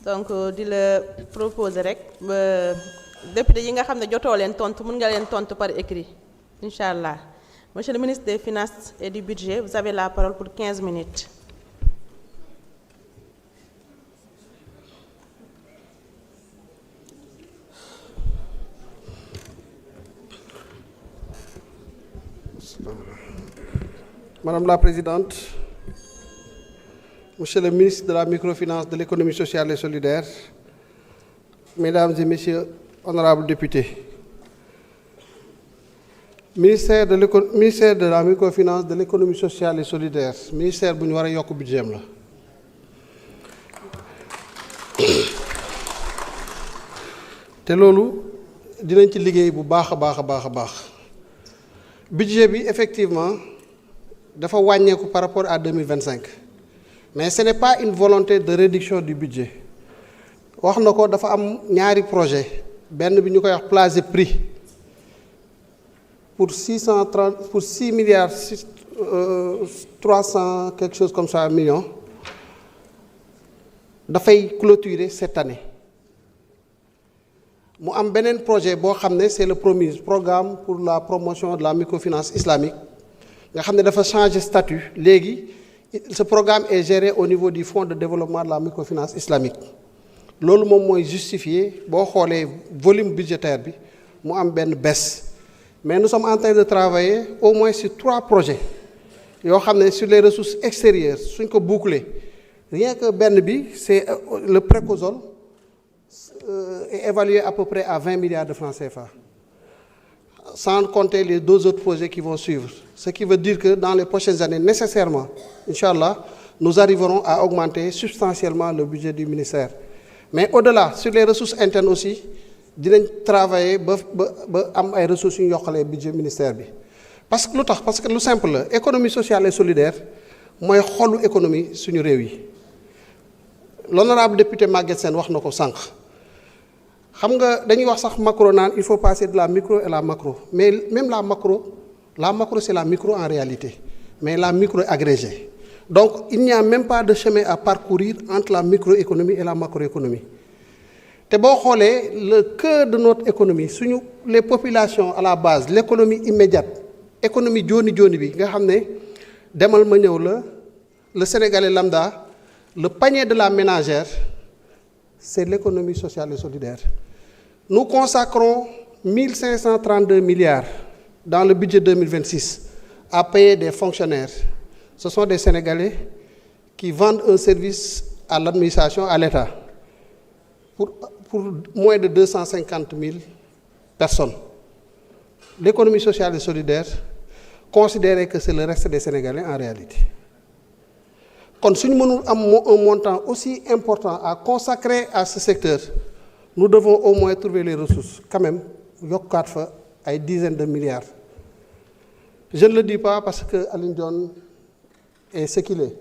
donc di la proposer rek ba député yi nga xam ne jotoo leen tontu mën nga leen tontu par écrit incha allah monsieur le ministre des finances et du budget vous avez la parole pour 15 minutes. Madame la Présidente, Monsieur le ministre de la Microfinance, de l'économie sociale et solidaire, Mesdames et Messieurs, honorables députés, ministère de la Microfinance, de l'économie sociale et solidaire, ministère bu ñu war a yokk budget la te loolu dinañ ci liggéey bu baax a baax. Budget bi effectivement dafa wàññeeku par rapport à 2025 mais ce n'est pas une volonté de réduction du budget wax na ko dafa am ñaari projet benn bi ñu koy wax Placer Prix pour 6 milliards 300 quelque chose comme ça millions dafay clôturer cette année. mu am beneen projet boo xam ne c'est le PROMIS, programme pour la promotion de la microfinance islamique nga xam ne dafa changer statut léegi ce programme est géré au niveau du fonds de développement de la microfinance islamique loolu moom mooy justifier boo xoolee volume budgétaire bi mu am benn baisse mais nous sommes en train de travailler au moins sur 3 projets yoo xam ne sur les ressources extérieures suñ ko boucler rien que benn bi c'est le Précosol est évalué à peu près à 20 milliards de francs CFA, sans compter les 2 autres projets qui vont suivre. Ce qui veut dire que dans les prochaines années, nécessairement, Inch'Allah, nous arriverons à augmenter substantiellement le budget du ministère. Mais au-delà, sur les ressources internes aussi, nous allons travailler pour avoir des ressources qui sont le budget du ministère. Parce que le simple, l'économie sociale et solidaire, c'est l'économie de notre pays. L'honorable député Maguette Sène wax na ko sànq xam nga dañuy wax sax macro naan il faut passer de la micro et la macro mais même la macro c'est la micro en réalité mais la micro est agrégée donc il n'y a même pas de chemin à parcourir entre la microéconomie et la macroéconomie te boo xoolee le cœur de notre économie suñu les populations à la base l'économie immédiate économie jooni bi nga xam ne demal ma ñëw la le Sénégalais lambda le panier de la ménagère, c'est l'économie sociale et solidaire. Nous consacrons 1532 milliards dans le budget 2026 à payer des fonctionnaires. Ce sont des Sénégalais qui vendent un service à l'administration, à l'État, pour moins de 250 000 personnes. L'économie sociale et solidaire considérait que c'est le reste des Sénégalais en réalité. Quand si nous avons un montant aussi important à consacrer à ce secteur, nous devons au moins trouver les ressources, quand même, à une dizaine de milliards. Je ne le dis pas parce que Aline John est ce qu'il est.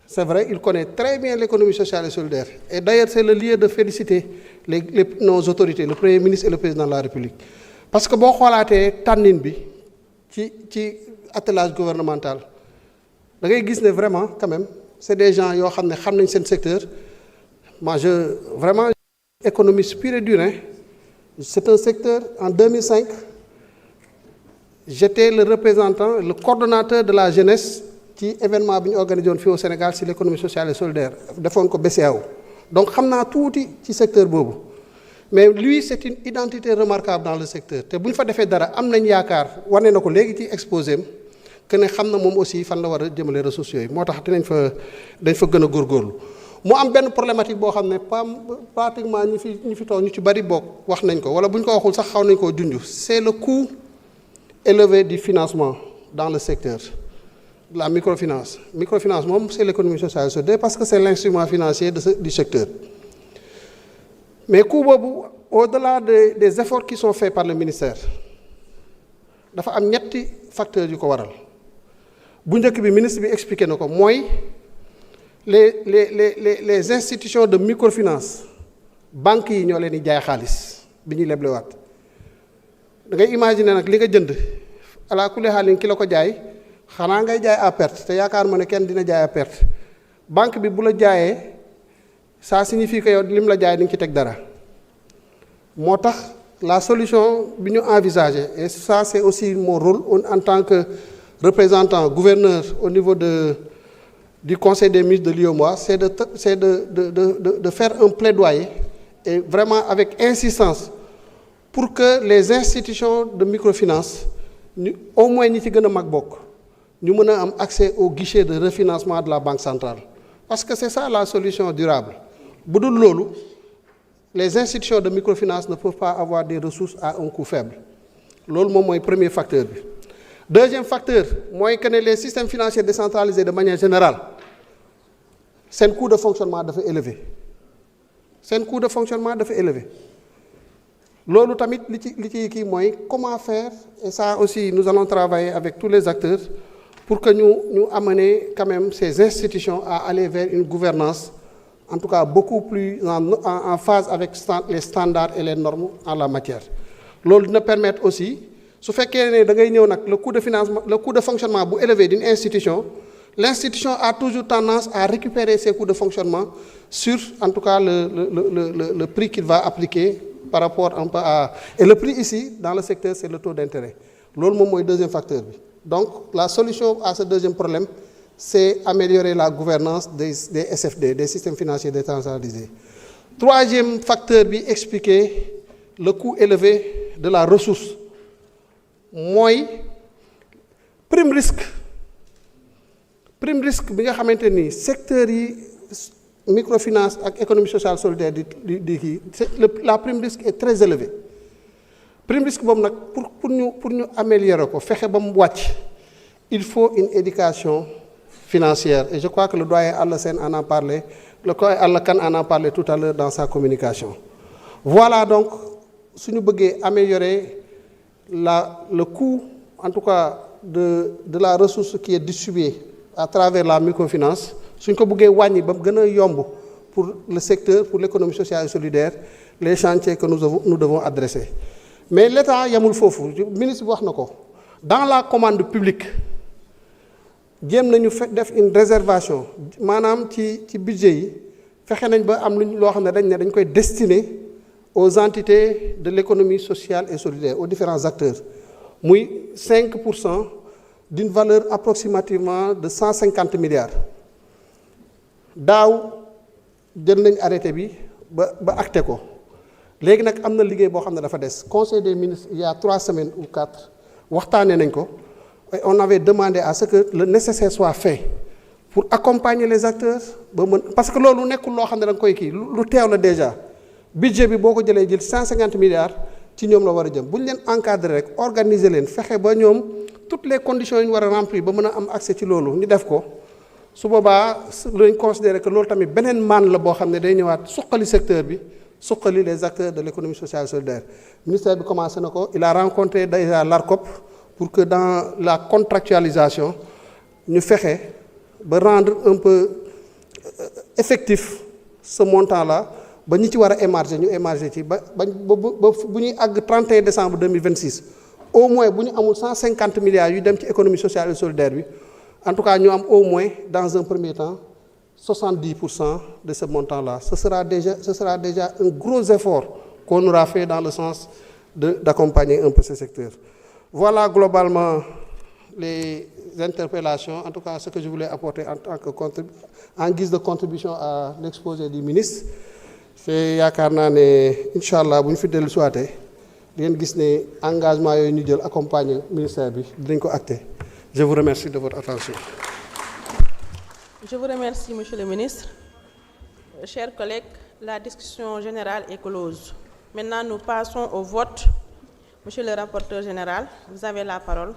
C'est vrai, il connaît très bien l'économie sociale et solidaire. Et d'ailleurs, c'est le lieu de féliciter nos autorités, le Premier ministre et le Président de la République. Parce que si vous regardez Tannin bi, ci attelage gouvernemental, da ngay gis ne vraiment quand même c'est des gens yoo xam ne xam nañ seen secteur moi vraiment économiste pur et dur hein. C'est un secteur en 2005 j'étais le représentant le coordonnateur de la jeunesse ci événement bi ñu organisé woon fii au Sénégal sur l'économie sociale et solidaire defoon ko BCEAO donc xam naa tuuti ci secteur boobu mais lui c'est une identité remarquable dans le secteur te bu ñu fa defee dara am nañ yaakaar wane na ko léegi ci exposé am que ne xam na moom aussi fan la war a jëmale ressources yooyu moo tax dañ fa gën a góorgóorlu mu am benn problématique boo xam ne pratiquement ñi fi toog ñu ci bari bokk wax nañ ko wala bu ñu ko waxul sax xaw nañ koo junj c'est le coût élevé du financement dans le secteur de la microfinance moom c'est l'économie sociale et solidaire parce que c'est l'instrument financier du secteur mais coût boobu au-delà des efforts qui sont faits par le ministère dafa am ñetti facteurs yu ko waral bu njëkk bi ministre bi expliqué na ko mooy les institutions de microfinance banques yi ñoo leen di jaay xaalis bi ñuy leblewaat da ngay imaginer nag li nga jënd ala kulli xaalin ki la ko jaay xanaa ngay jaay à perte te yaakaar ma ne kenn dina jaay à perte banque bi bu la jaayee ça signifie que yow lim la jaay di nga ci teg dara moo tax la solution bi ñu envisagée et ça c'est aussi mon rôle en tant que représentant gouverneur au niveau du conseil des ministres de l'UEMOA, c'est de faire un plaidoyer et vraiment avec insistance pour que les institutions de microfinance au moins ñi ci gën a mag bokk ñu mën a am accès au guichet de refinancement de la banque centrale parce que c'est ça la solution durable bu dul loolu les institutions de microfinance ne peuvent pas avoir des ressources à un coût faible loolu moom mooy premier facteur bi. Deuxième facteur mooy que ne les systèmes financiers décentralisés de manière générale seen coût de fonctionnement dafa élevé seen coût de fonctionnement dafa élevé loolu tamit li ci kii mooy comment faire et ça aussi nous allons travailler avec tous les acteurs pour que ñu amener quand même ces institutions à aller vers une gouvernance en tout cas beaucoup plus en phase avec les standards et les normes en la matière loolu dina permettre aussi su fekkee ne da ngay ñëw nag le coût de financement le coût de fonctionnement bu élevé d'une institution l'institution a toujours tendance à récupérer ses coûts de fonctionnement sur en tout cas le prix qu'il va appliquer par rapport un peu à et le prix ici dans le secteur c'est le taux d'intérêt loolu moom mooy deuxième facteur bi donc la solution à ce deuxième problème c'est améliorer la gouvernance des SFD des systèmes financiers décentralisés. Troisième facteur bi expliquer le coût élevé de la ressource mooy prime risque bi nga xamante ni secteurs yi microfinance ak économie sociale solidaire di kii la prime risque est très élevée prime risque boobu nag pour ñu améliorer ko fexe ba mu wàcc il faut une éducation financière et je crois que le doyen Alla Sène en a parlé le doyen Alla Kane en a parlé tout à l'heure dans sa communication voilà donc suñu bëggee améliorer le coût en tout cas de la ressource qui est distribuée à travers la microfinance suñ ko bëggee wàññi ba mu gën a yomb pour le secteur pour l'économie sociale et solidaire les chantiers que nous devons adresser mais l'État yamul foofu ministre bi wax na ko dans la commande publique jéem nañu def une réservation maanaam ci budget yi fexe nañ ba am loo xam ne dañ koy destiner aux entités de l'économie sociale et solidaire aux différents acteurs muy 5% d'une valeur approximativement de 150 milliards daaw jël nañ arrêté bi ba acté ko léegi nag am na liggéey boo xam ne dafa des conseil des ministres il y a 3 semaines ou 4 waxtaanee nañ ko et on avait demandé à ce que le nécessaire soit fait pour accompagner les acteurs ba mën parce que loolu nekkul loo xam ne da nga koy kii lu teew la déjà budget bi boo ko jëlee jël 150 milliards ci ñoom la war a jëm bu ñu leen encadrer rek organiser leen fexe ba ñoom toutes les conditions yi ñu war a remplir ba mën a am accès ci loolu ñu def ko su boobaa lañ considérer que loolu tamit beneen maan la boo xam ne day ñëwaat suqali secteur bi suqali les acteurs de l'économie sociale et solidaire ministère bi commencé na ko il a rencontré déjà l'ARCOP pour que dans la contractualisation ñu fexe ba rendre un peu effectif ce montant-là ba ñi ci war a émarger ñu émarger ci ba bu ñuy àgg 31 décembre 2026 au moins bu ñu amul 150 milliards yu dem ci économie sociale et solidaire bi en tout cas ñu am au moins dans un premier temps 70% de ce montant-là ce sera déjà un gros effort qu'on aura fait dans le sens d'accompagner un peu ce secteur. Voilà globalement les interpellations, en tout cas ce que je voulais apporter en guise de contribution à l'exposé du ministre. C'est yaakaar naa ne incha allah bu ñu fi dellu siwaatee di ngeen gis ne engagement yooyu ñu jël accompagner ministère bi dinañ ko acté. Je vous remercie de votre attention. Je vous remercie, Monsieur le ministre. Chers collègues, la discussion générale est close. Maintenant, nous passons au vote. Monsieur le rapporteur général, vous avez la parole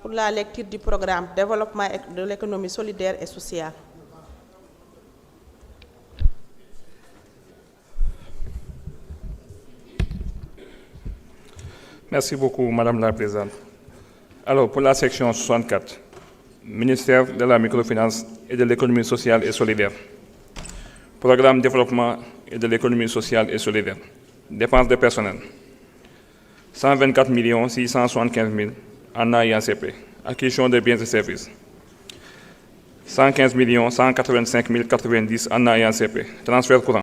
pour la lecture du programme Développement de l'économie solidaire et sociale. Merci beaucoup, Madame la Présidente. Alors, pour la section 64, Ministère de la microfinance et de l'économie sociale et solidaire. Programme développement et de l'économie sociale et solidaire. Dépenses de personnel. 124 675 000 en AIACP. Acquisition de biens et services. 115 185 090 en A et en CP. Transfert courant.